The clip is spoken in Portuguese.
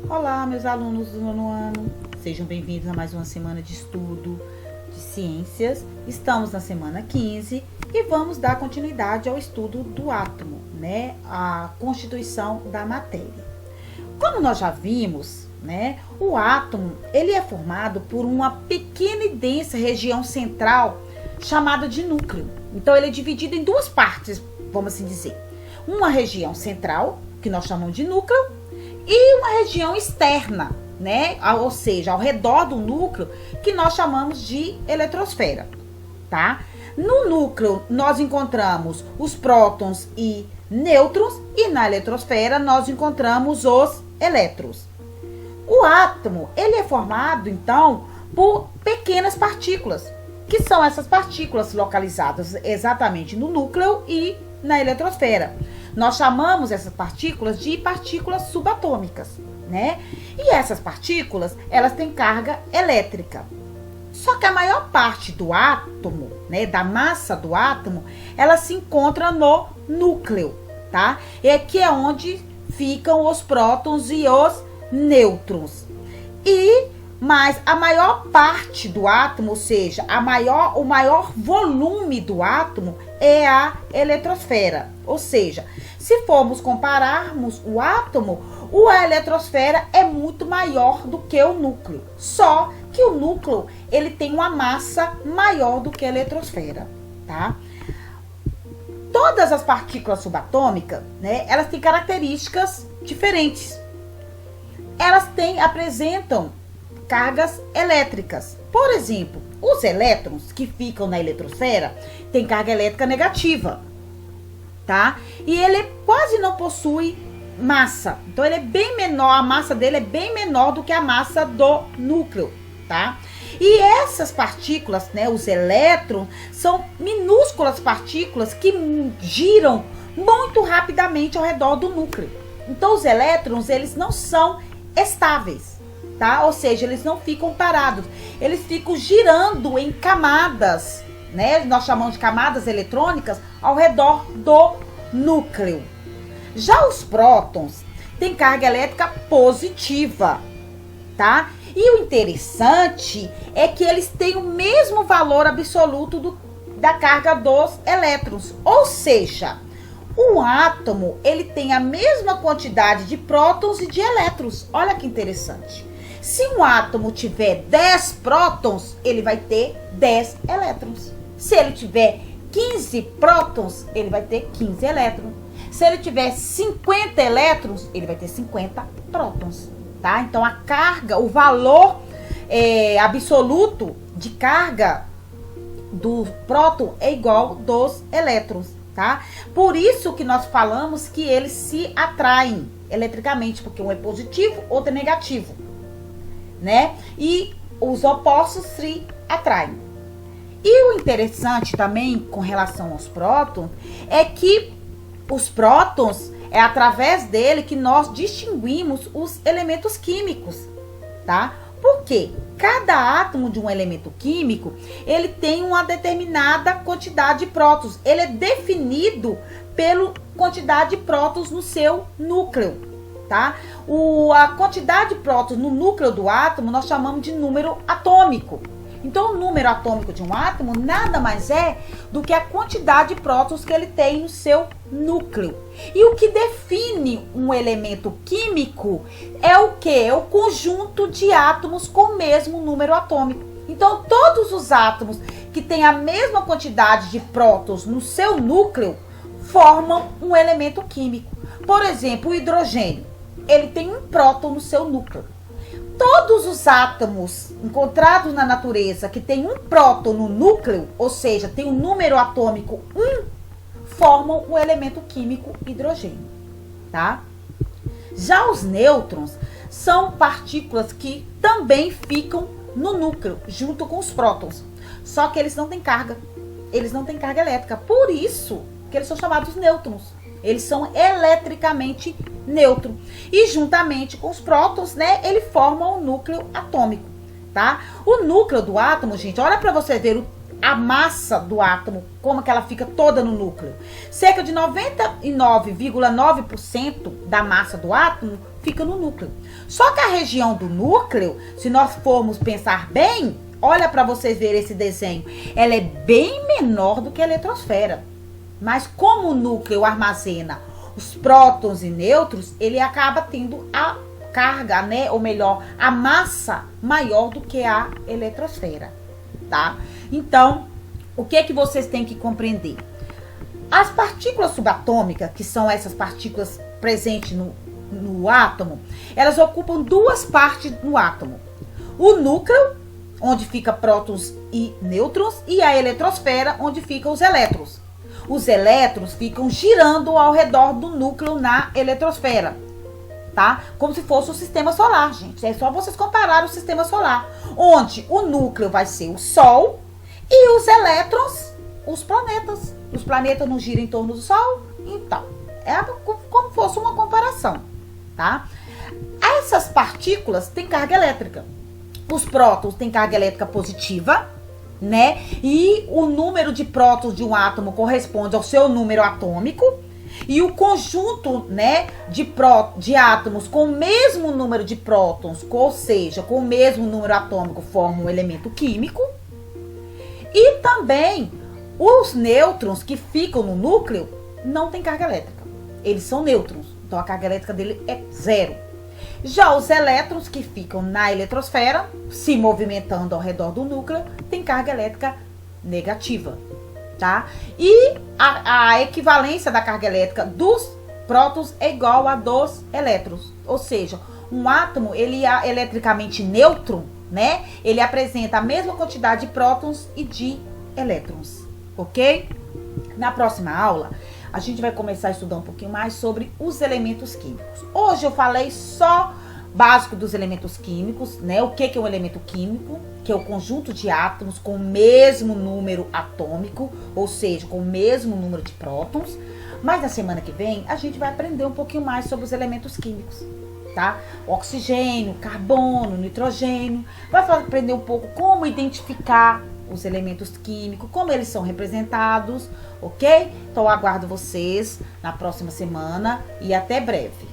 Olá, meus alunos do nono ano, sejam bem-vindos a mais uma semana de estudo de ciências. Estamos na semana 15 e vamos dar continuidade ao estudo do átomo, né? A constituição da matéria. Como nós já vimos, né? O átomo, ele é formado por uma pequena e densa região central chamada de núcleo. Então, ele é dividido em duas partes, vamos assim dizer. Uma região central, que nós chamamos de núcleo, e uma região externa, né? Ou seja, ao redor do núcleo, que nós chamamos de eletrosfera, tá? No núcleo, nós encontramos os prótons e nêutrons, e na eletrosfera, nós encontramos os elétrons. O átomo, ele é formado, então, por pequenas partículas, que são essas partículas localizadas exatamente no núcleo e na eletrosfera. Nós chamamos essas partículas de partículas subatômicas, né? E essas partículas, elas têm carga elétrica. Só que a maior parte do átomo, né, da massa do átomo, ela se encontra no núcleo, tá? E aqui é onde ficam os prótons e os nêutrons. Mas a maior parte do átomo, ou seja, o maior volume do átomo é a eletrosfera. Ou seja, se formos compararmos o átomo, a eletrosfera é muito maior do que o núcleo. Só que o núcleo, ele tem uma massa maior do que a eletrosfera, tá? Todas as partículas subatômicas, né, elas têm características diferentes. Elas apresentam cargas elétricas. Por exemplo, os elétrons que ficam na eletrosfera têm carga elétrica negativa, tá? E ele quase não possui massa. Então, ele é bem menor, a massa dele é bem menor do que a massa do núcleo, tá? E essas partículas, né, os elétrons, são minúsculas partículas que giram muito rapidamente ao redor do núcleo. Então, os elétrons, eles não são estáveis, tá? Ou seja, eles não ficam parados, eles ficam girando em camadas, né? Nós chamamos de camadas eletrônicas ao redor do núcleo. Já os prótons têm carga elétrica positiva, tá? E o interessante é que eles têm o mesmo valor absoluto da carga dos elétrons, ou seja, um átomo, ele tem a mesma quantidade de prótons e de elétrons. Olha que interessante. Se um átomo tiver 10 prótons, ele vai ter 10 elétrons. Se ele tiver 15 prótons, ele vai ter 15 elétrons. Se ele tiver 50 elétrons, ele vai ter 50 prótons, tá? Então, a carga, o valor absoluto de carga do próton é igual dos elétrons, tá? Por isso que nós falamos que eles se atraem eletricamente, porque um é positivo, outro é negativo, né? E os opostos se atraem. E o interessante também com relação aos prótons é que os prótons, é através dele que nós distinguimos os elementos químicos, tá? Por quê? Cada átomo de um elemento químico, ele tem uma determinada quantidade de prótons. Ele é definido pela quantidade de prótons no seu núcleo, tá? A quantidade de prótons no núcleo do átomo nós chamamos de número atômico. Então, o número atômico de um átomo nada mais é do que a quantidade de prótons que ele tem no seu núcleo. E o que define um elemento químico é o quê? É o conjunto de átomos com o mesmo número atômico. Então, todos os átomos que têm a mesma quantidade de prótons no seu núcleo formam um elemento químico. Por exemplo, o hidrogênio, ele tem um próton no seu núcleo. Todos os átomos encontrados na natureza que tem um próton no núcleo, ou seja, tem um número atômico 1, formam o elemento químico hidrogênio, tá? Já os nêutrons são partículas que também ficam no núcleo, junto com os prótons. Só que eles não têm carga. Eles não têm carga elétrica. Por isso que eles são chamados nêutrons. Eles são eletricamente neutros. E juntamente com os prótons, né, ele forma o núcleo atômico, tá? O núcleo do átomo, gente, olha para você ver a massa do átomo, como que ela fica toda no núcleo. Cerca de 99,9% da massa do átomo fica no núcleo. Só que a região do núcleo, se nós formos pensar bem, olha para vocês verem esse desenho, ela é bem menor do que a eletrosfera. Mas como o núcleo armazena os prótons e nêutrons, ele acaba tendo a carga, né? Ou melhor, a massa maior do que a eletrosfera, tá? Então, o que é que vocês têm que compreender? As partículas subatômicas, que são essas partículas presentes no átomo, elas ocupam duas partes no átomo. O núcleo, onde fica prótons e nêutrons, e a eletrosfera, onde ficam os elétrons. Os elétrons ficam girando ao redor do núcleo na eletrosfera, tá? Como se fosse o sistema solar, gente. É só vocês compararem o sistema solar, onde o núcleo vai ser o Sol e os elétrons, os planetas. Os planetas não giram em torno do Sol, então é como fosse uma comparação, tá? Essas partículas têm carga elétrica. Os prótons têm carga elétrica positiva, né? E o número de prótons de um átomo corresponde ao seu número atômico. E o conjunto, né, de átomos com o mesmo número de prótons, ou seja, com o mesmo número atômico, forma um elemento químico. E também os nêutrons que ficam no núcleo não têm carga elétrica. Eles são nêutrons, então a carga elétrica dele é zero. Já os elétrons que ficam na eletrosfera, se movimentando ao redor do núcleo, têm carga elétrica negativa, tá? E a equivalência da carga elétrica dos prótons é igual a dos elétrons. Ou seja, um átomo, ele é eletricamente neutro, né? Ele apresenta a mesma quantidade de prótons e de elétrons, ok? Na próxima aula, a gente vai começar a estudar um pouquinho mais sobre os elementos químicos. Hoje eu falei só básico dos elementos químicos, né? O que é um elemento químico? Que é o conjunto de átomos com o mesmo número atômico, ou seja, com o mesmo número de prótons. Mas na semana que vem, a gente vai aprender um pouquinho mais sobre os elementos químicos, tá? Oxigênio, carbono, nitrogênio. Vai aprender um pouco como identificar os elementos químicos, como eles são representados, ok? Então, eu aguardo vocês na próxima semana e até breve.